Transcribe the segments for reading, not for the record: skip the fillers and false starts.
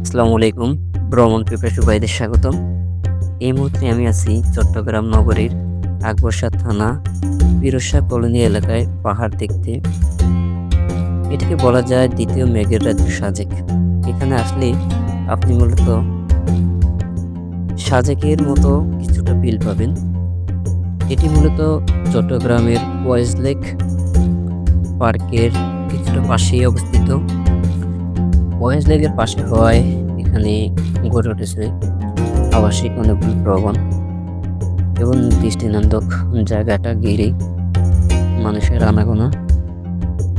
আসসালামু আলাইকুম। ভ্রমণ পিপাসু ভাইদের স্বাগতম। এই মুহূর্তে আমি আছি চট্টগ্রাম নগরীর আকবরশাহ থানা পিরোজশাহ কলোনি এলাকায় পাহাড় দেখতে। এটাকে বলা যায় দ্বিতীয় মেঘের রাজ্য সাজেক। এখানে আসলে আপনি মূলত সাজেকের মতো কিছুটা ফিল পাবেন। এটি মূলত চট্টগ্রামের ওয়াইজ লেক পার্কের কিছুটা পাশেই অবস্থিত। ওয়াইজ লেকের পাশে হওয়ায় এখানে গড়ে উঠেছে আবাসিক অনেকগুলো ভবন এবং দৃষ্টিনন্দক জায়গাটা ঘিরে মানুষের আনাগোনা,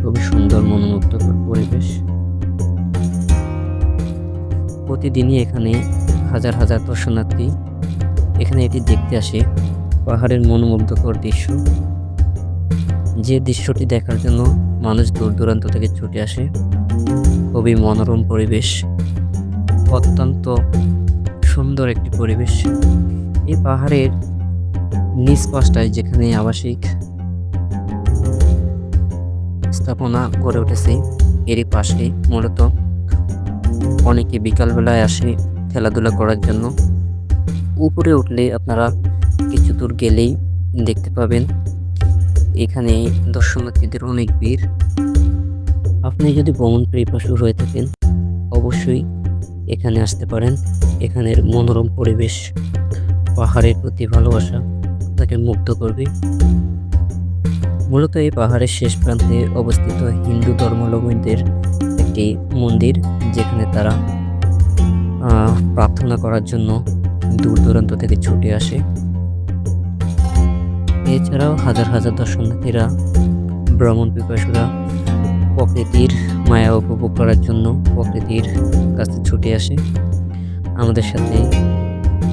খুবই সুন্দর মনোমুগ্ধকর পরিবেশ। প্রতিদিনই এখানে হাজার হাজার দর্শনার্থী এখানে এটি দেখতে আসে। পাহাড়ের মনোমুগ্ধকর দৃশ্য, যে দৃশ্যটি দেখার জন্য মানুষ দূর দূরান্ত থেকে ছুটে আসে। খুবই মনোরম পরিবেশ, অত্যন্ত সুন্দর একটি পরিবেশ। এই পাহাড়ের নিচ পাশটায় যেখানে আবাসিক স্থাপনা গড়ে উঠেছে, এরই পাশে মূলত অনেকে বিকালবেলায় আসে খেলাধুলা করার জন্য। উপরে উঠলে আপনারা কিছু দূর গেলেই দেখতে পাবেন এখানে দর্শনার্থীদের অনেক ভিড়। আপনি যদি ভ্রমণ পিপাসু হয়ে থাকেন অবশ্যই এখানে আসতে পারেন। এখানের মনোরম পরিবেশ, পাহাড়ের প্রতি ভালোবাসা তাকে মুগ্ধ করবে। মূলত এই পাহাড়ের শেষ প্রান্তে অবস্থিত হিন্দু ধর্মাবলম্বীদের একটি মন্দির, যেখানে তারা প্রার্থনা করার জন্য দূর দূরান্ত থেকে ছুটে আসে। এছাড়াও হাজার হাজার দর্শনার্থীরা, ভ্রমণ পিপাসুরা প্রকৃতির মায়া উপভোগ করার জন্য প্রকৃতির কাছে ছুটে আসে। আমাদের সাথে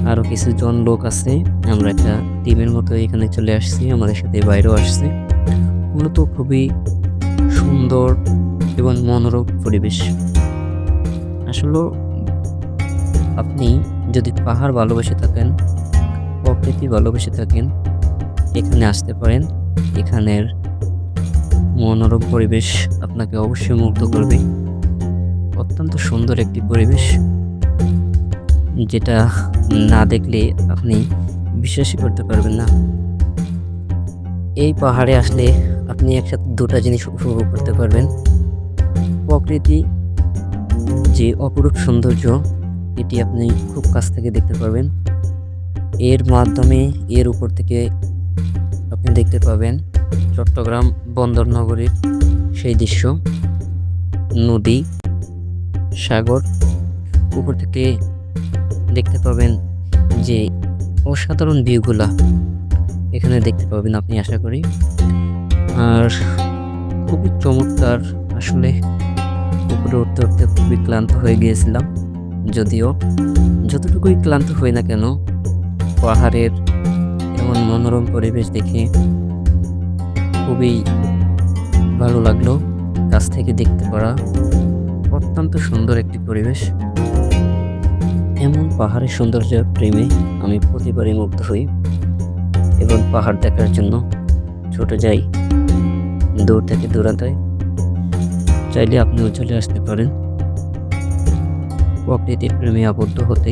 আরও কিছুজন লোক আছে, আমরা একটা টিমের মতো এখানে চলে আসছি, আমাদের সাথে বাইরেও আসছে। মূলত খুবই সুন্দর এবং মনোরম পরিবেশ। আসলে আপনি যদি পাহাড় ভালোবেসে থাকেন, প্রকৃতি ভালোবেসে থাকেন, এখানে আসতে পারেন। এখানের মনোরম পরিবেশ আপনাকে অবশ্যই মুগ্ধ করবে। অত্যন্ত সুন্দর একটি পরিবেশ, যেটা না দেখলে আপনি বিশ্বাসই করতে পারবেন না। এই পাহাড়ে আসলে আপনি একসাথে দুটা জিনিস উপভোগ করতে পারবেন। প্রকৃতি যে অপরূপ সৌন্দর্য, এটি আপনি খুব কাছ থেকে দেখতে পারবেন। এর মাধ্যমে এর উপর থেকে আপনি দেখতে পাবেন চট্টগ্রাম বন্দর নগরীর সেই দৃশ্য, নদী, সাগর। উপর থেকে দেখতে পাবেন যে অসাধারণ ভিউগুলা এখানে দেখতে পাবেন আপনি, আশা করি। আর খুবই চমৎকার। আসলে উপরে উঠতে উঠতে খুবই ক্লান্ত হয়ে গিয়েছিলাম, যদিও যতটুকুই ক্লান্ত হই না কেন, পাহাড়ের এমন মনোরম পরিবেশ দেখে খুবই ভালো লাগলো। কাছ থেকে দেখতে পারা অত্যন্ত সুন্দর একটি পরিবেশ। এমন পাহাড়ের সৌন্দর্যের প্রেমে আমি প্রতিবারই মুগ্ধ হই এবং পাহাড় দেখার জন্য ছুটে যাই দূর থেকে দূরান্তে। চাইলে আপনিও চলে আসতে পারেন প্রকৃতির প্রেমে আবদ্ধ হতে।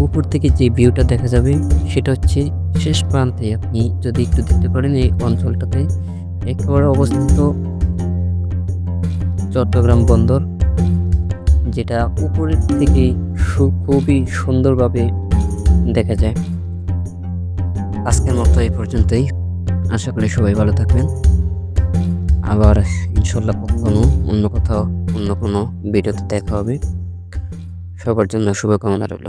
উপর থেকে যে ভিউটা দেখা যাবে সেটা হচ্ছে শেষ প্রান্তে। আপনি যদি একটু দেখতে পারেন, এই অঞ্চলটাতে একেবারে অবস্থিত চট্টগ্রাম বন্দর, যেটা উপরের থেকে খুবই সুন্দরভাবে দেখা যায়। আজকের মতো এই পর্যন্তই। আশা করি সবাই ভালো থাকবেন। আবার ইনশাল্লাহ কখনো অন্য কোথাও অন্য কোনো ভিডিওতে দেখা হবে। সবার জন্য শুভকামনা রইল।